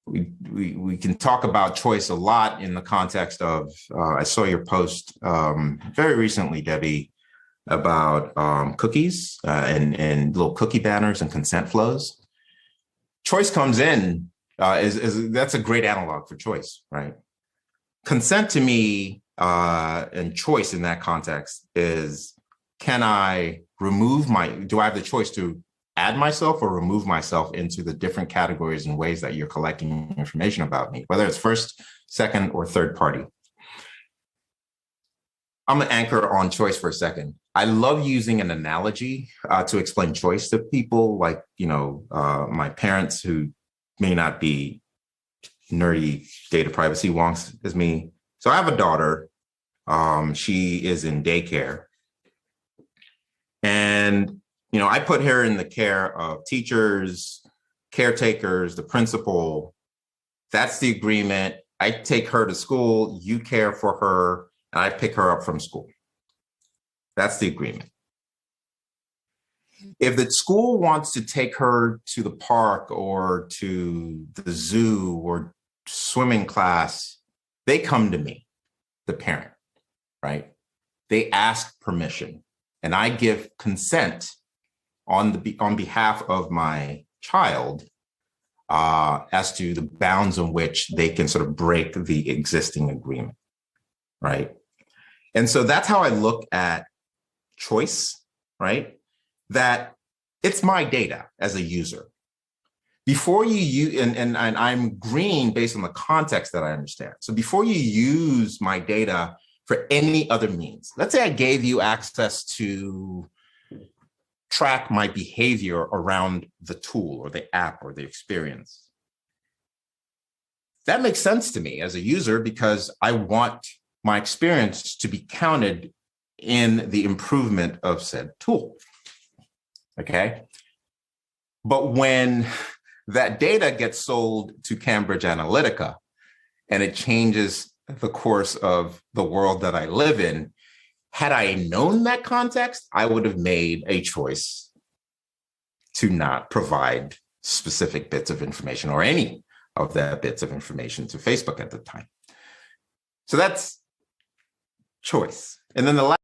we can talk about choice a lot in the context of, I saw your post very recently, Debbie, about cookies and little cookie banners and consent flows. Choice comes in, that's a great analog for choice, right? Consent to me and choice in that context is, do I have the choice to add myself or remove myself into the different categories and ways that you're collecting information about me, whether it's first, second, or third party. I'm an anchor on choice for a second. I love using an analogy to explain choice to people, like, my parents who may not be nerdy data privacy wonks as me. So I have a daughter. She is in daycare. And, I put her in the care of teachers, caretakers, the principal. That's the agreement. I take her to school, you care for her, and I pick her up from school. That's the agreement. If the school wants to take her to the park or to the zoo or swimming class, they come to me, the parent, right? They ask permission, and I give consent on behalf of my child as to the bounds in which they can sort of break the existing agreement, right? And so that's how I look at choice, right? That it's my data as a user. Before you use, and I'm green based on the context that I understand. So before you use my data for any other means, let's say I gave you access to track my behavior around the tool or the app or the experience. That makes sense to me as a user because I want my experience to be counted in the improvement of said tool. Okay. But when that data gets sold to Cambridge Analytica and it changes the course of the world that I live in, had I known that context, I would have made a choice to not provide specific bits of information or any of that bits of information to Facebook at the time. So that's choice. And then the last